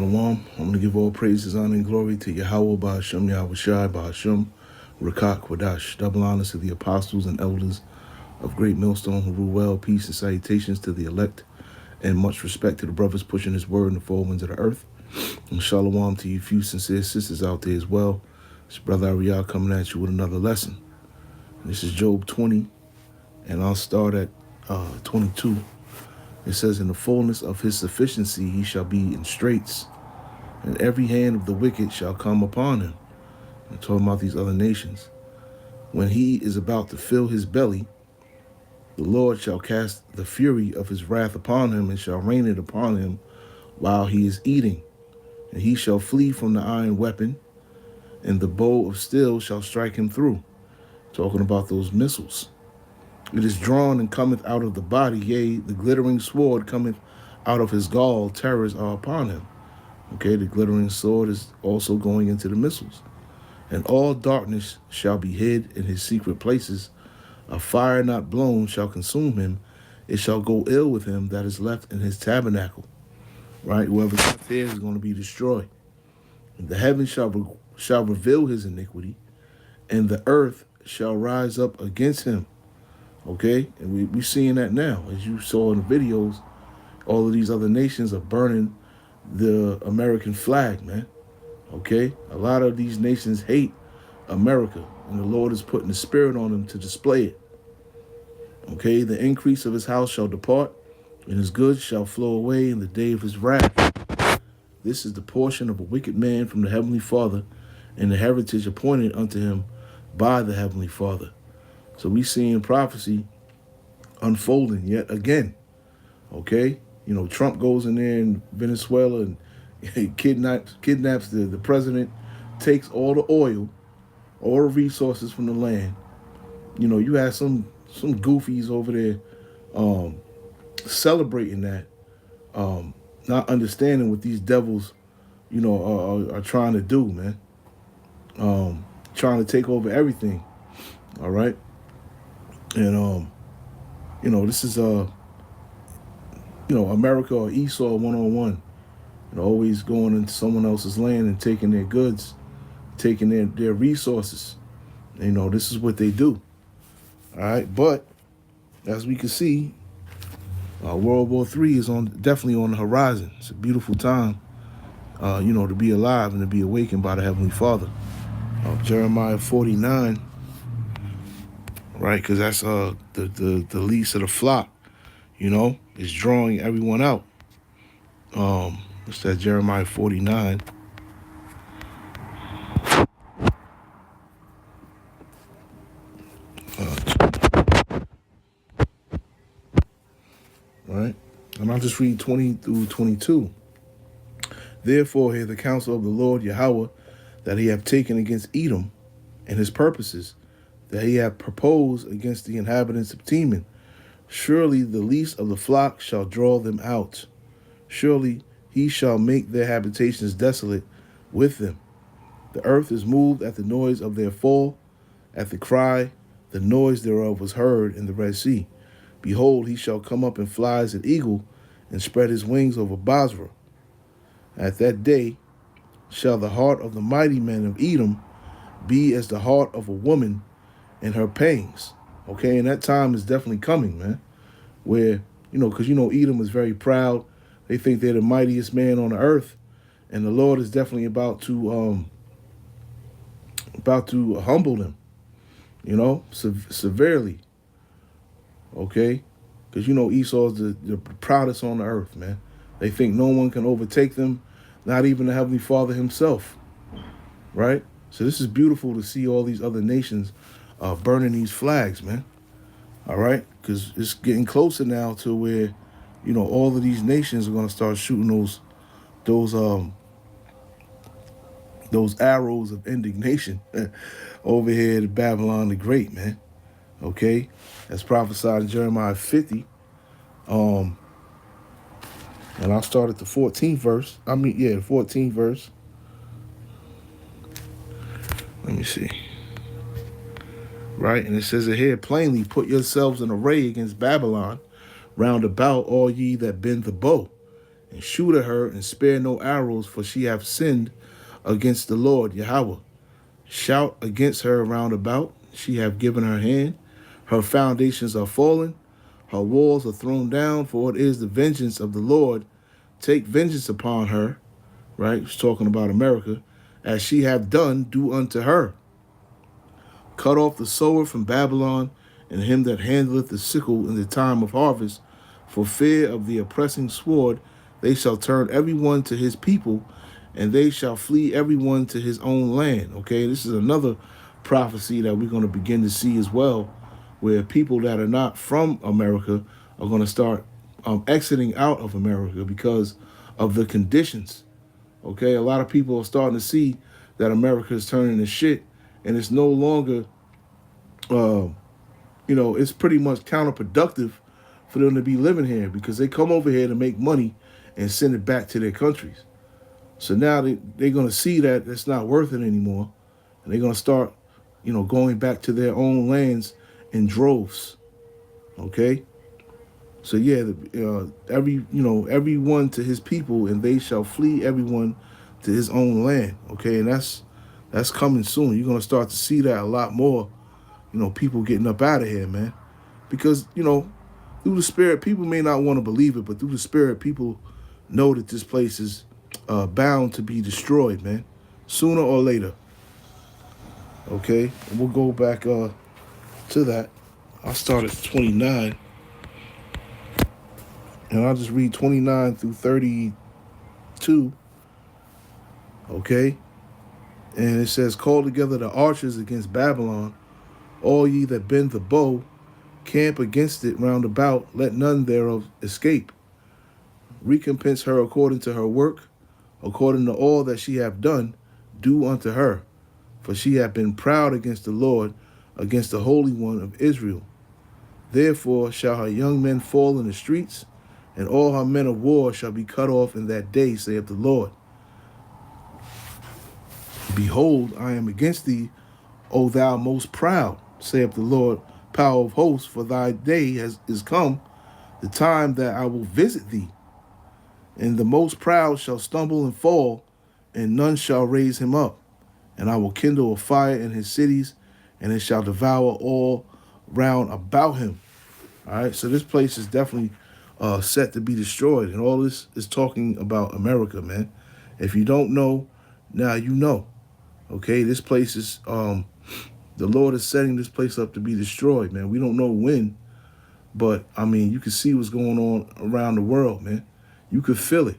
Shalom. I'm going to give all praises, honor, and glory to YAHAWAH, BAHASHAM, YAHAWASHI, BAHASHAM, Wadash. Double honors to the apostles and elders of Great Millstone who rule well. Peace and salutations to the elect, and much respect to the brothers pushing his word in the four winds of the earth. And shalom to you few sincere sisters out there as well. It's Brother Ariel coming at you with another lesson. This is Job 20, and I'll start at 22. It says, in the fullness of his sufficiency he shall be in straits, and every hand of the wicked shall come upon him. I'm talking about these other nations. When he is about to fill his belly, the Lord shall cast the fury of his wrath upon him, and shall rain it upon him while he is eating. And he shall flee from the iron weapon, and the bow of steel shall strike him through. Talking about those missiles. It is drawn and cometh out of the body, yea, the glittering sword cometh out of his gall, terrors are upon him. Okay, the glittering sword is also going into the missiles. And all darkness shall be hid in his secret places. A fire not blown shall consume him. It shall go ill with him that is left in his tabernacle. Right, whoever's left there is going to be destroyed. And the heavens shall reveal his iniquity, and the earth shall rise up against him. Okay, and we're seeing that now. As you saw in the videos, all of these other nations are burning the American flag, man. Okay, a lot of these nations hate America, and the Lord is putting the spirit on them to display it. Okay, the increase of his house shall depart, and his goods shall flow away in the day of his wrath. This is the portion of a wicked man from the Heavenly Father, and the heritage appointed unto him by the Heavenly Father. So we seeing prophecy unfolding yet again. Okay, you know, Trump goes in there in Venezuela and kidnaps the president, takes all the oil, all the resources from the land. You know, you have some goofies over there celebrating that, not understanding what these devils, you know, are trying to do, man. Trying to take over everything. All right. And, you know, this is, you know, America or Esau one-on-one. You know, always going into someone else's land and taking their goods, taking their resources. You know, this is what they do. All right. But as we can see, World War III is definitely on the horizon. It's a beautiful time, you know, to be alive and to be awakened by the Heavenly Father. Jeremiah 49. Right, because that's the least of the flock, you know, is drawing everyone out. What's that? Jeremiah 49. Right, and I'll just read 20 through 22. Therefore, hear the counsel of the Lord Yahawah, that he hath taken against Edom, and his purposes, that he hath proposed against the inhabitants of Teman. Surely the least of the flock shall draw them out. Surely he shall make their habitations desolate with them. The earth is moved at the noise of their fall. At the cry, the noise thereof was heard in the Red Sea. Behold, he shall come up and fly as an eagle, and spread his wings over Basra. At that day shall the heart of the mighty men of Edom be as the heart of a woman in her pangs. Okay, and that time is definitely coming, man, where, you know, because, you know, Edom is very proud. They think they're the mightiest man on the earth, and the Lord is definitely about to humble them, you know, severely. Okay, because, you know, Esau is the proudest on the earth, man. They think no one can overtake them, not even the Heavenly Father himself, right? So this is beautiful to see all these other nations burning these flags, man. All right, because it's getting closer now to where, you know, all of these nations are going to start shooting those arrows of indignation over here to Babylon the Great, man. Okay, as prophesied in Jeremiah 50. And I'll start at the 14th verse. The 14th verse. Let me see. Right, and it says it here plainly, put yourselves in array against Babylon, round about all ye that bend the bow, and shoot at her, and spare no arrows, for she hath sinned against the Lord Yahweh. Shout against her round about. She hath given her hand. Her foundations are fallen. Her walls are thrown down, for it is the vengeance of the Lord. Take vengeance upon her. Right? He's talking about America. As she hath done, do unto her. Cut off the sower from Babylon, and him that handleth the sickle in the time of harvest. For fear of the oppressing sword, they shall turn every one to his people, and they shall flee every one to his own land. Okay, this is another prophecy that we're going to begin to see as well, where people that are not from America are going to start exiting out of America because of the conditions. Okay, a lot of people are starting to see that America is turning to shit, and it's no longer, it's pretty much counterproductive for them to be living here, because they come over here to make money and send it back to their countries. So now they're going to see that it's not worth it anymore, and they're going to start, going back to their own lands in droves. Okay? So yeah, everyone to his people, and they shall flee everyone to his own land. Okay, and that's coming soon. You're going to start to see that a lot more, people getting up out of here, man. Because, through the Spirit, people may not want to believe it, but through the Spirit, people know that this place is bound to be destroyed, man, sooner or later. Okay, and we'll go back to that. I'll start at 29, and I'll just read 29 through 32. Okay, and it says, call together the archers against Babylon, all ye that bend the bow, camp against it round about, let none thereof escape. Recompense her according to her work, according to all that she hath done, do unto her. For she hath been proud against the Lord, against the Holy One of Israel. Therefore shall her young men fall in the streets, and all her men of war shall be cut off in that day, saith the Lord. Behold, I am against thee, O thou most proud, saith the Lord, power of hosts, for thy day is come, the time that I will visit thee. And the most proud shall stumble and fall, and none shall raise him up. And I will kindle a fire in his cities, and it shall devour all round about him. All right, so this place is definitely set to be destroyed. And all this is talking about America, man. If you don't know, now you know. Okay, this place is, the Lord is setting this place up to be destroyed, man. We don't know when, but, I mean, you can see what's going on around the world, man. You could feel it.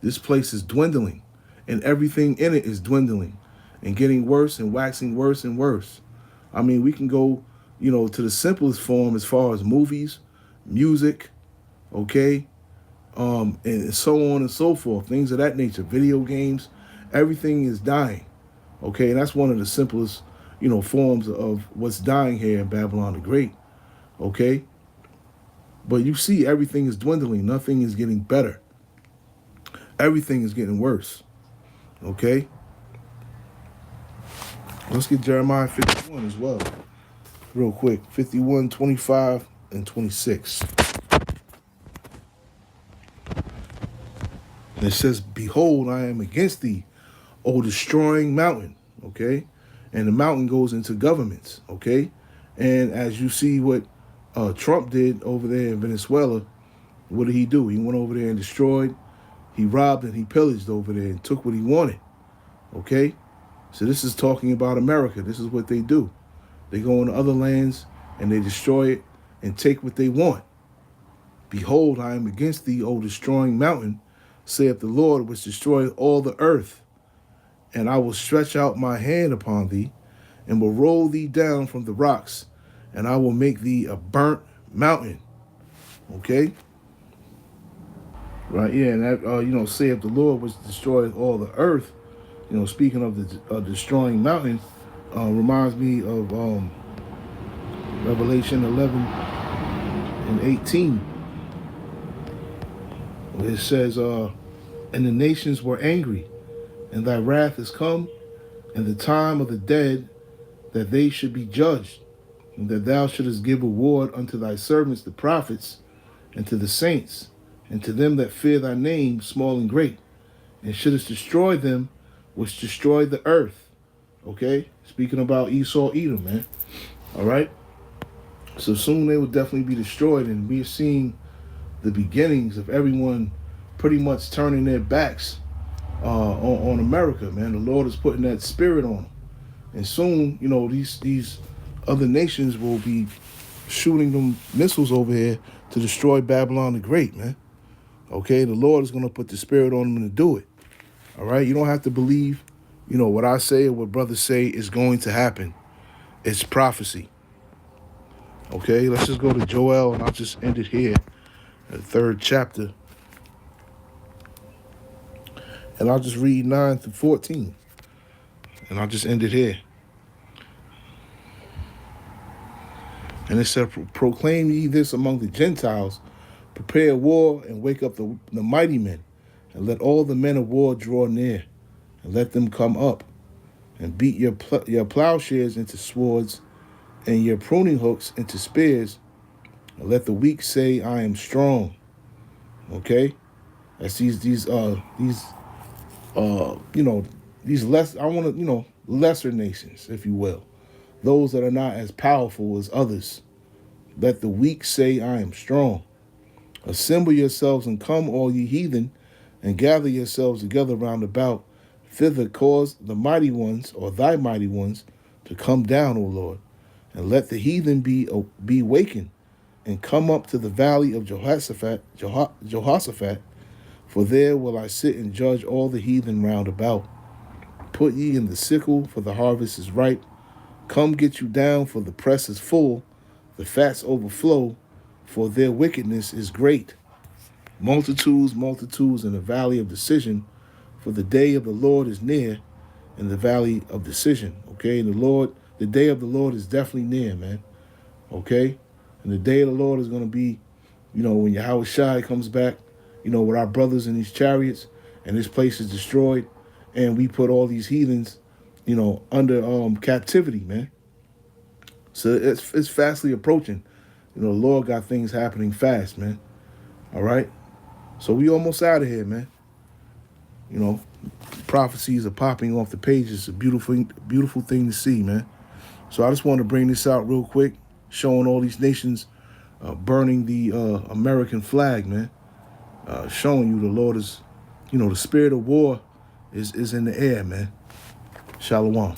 This place is dwindling, and everything in it is dwindling and getting worse and waxing worse and worse. I mean, we can go, to the simplest form as far as movies, music, okay, and so on and so forth, things of that nature, video games, everything is dying, okay? And that's one of the simplest, forms of what's dying here in Babylon the Great, okay? But you see everything is dwindling. Nothing is getting better. Everything is getting worse, okay? Let's get Jeremiah 51 as well, real quick. 51, 25, and 26. And it says, behold, I am against thee, O destroying mountain, okay? And the mountain goes into governments, okay? And as you see what Trump did over there in Venezuela, what did he do? He went over there and destroyed, he robbed, and he pillaged over there and took what he wanted, okay? So this is talking about America. This is what they do. They go into other lands and they destroy it and take what they want. Behold, I am against thee, O destroying mountain, saith the Lord, which destroyeth all the earth. And I will stretch out my hand upon thee, and will roll thee down from the rocks, and I will make thee a burnt mountain. Okay? Right, yeah, and that, saith the Lord, which destroyeth all the earth. Speaking of the destroying mountain, reminds me of Revelation 11 and 18. Where it says, and the nations were angry, and thy wrath is come, and the time of the dead, that they should be judged, and that thou shouldest give reward unto thy servants the prophets, and to the saints, and to them that fear thy name, small and great, and shouldest destroy them which destroy the earth. Okay? Speaking about Esau, Edom, man. All right? So soon they will definitely be destroyed, and we're seeing the beginnings of everyone pretty much turning their backs on America, man. The Lord is putting that spirit on them. And soon, you know, these other nations will be shooting them missiles over here to destroy Babylon the Great, man. Okay? The Lord is going to put the spirit on them to do it. All right? You don't have to believe, you know, what I say or what brothers say is going to happen. It's prophecy. Okay? Let's just go to Joel, and I'll just end it here, the 3rd chapter. And I'll just read 9 through 14. And I'll just end it here. And it said, proclaim ye this among the Gentiles, prepare war and wake up the mighty men, and let all the men of war draw near, and let them come up, and beat your plowshares into swords, and your pruning hooks into spears, and let the weak say, I am strong. Okay? That's these lesser nations, if you will. Those that are not as powerful as others. Let the weak say, I am strong. Assemble yourselves and come, all ye heathen, and gather yourselves together round about. Thither cause the mighty ones, or thy mighty ones, to come down, O Lord. And let the heathen be wakened, and come up to the valley of Jehoshaphat, for there will I sit and judge all the heathen round about. Put ye in the sickle, for the harvest is ripe. Come get you down, for the press is full, the fats overflow, for their wickedness is great. Multitudes, multitudes in the valley of decision, for the day of the Lord is near in the valley of decision. Okay, and the day of the Lord is definitely near, man. Okay, and the day of the Lord is going to be, you know, when YAHAWASHI comes back, you know, with our brothers in these chariots, and this place is destroyed, and we put all these heathens, you know, under captivity, man. So it's fastly approaching. You know, the Lord got things happening fast, man. All right? So we almost out of here, man. You know, prophecies are popping off the pages. It's a beautiful thing to see, man. So I just want to bring this out real quick, showing all these nations burning the American flag, man. Showing you the Lord is, you know, the spirit of war is in the air, man. Shalom.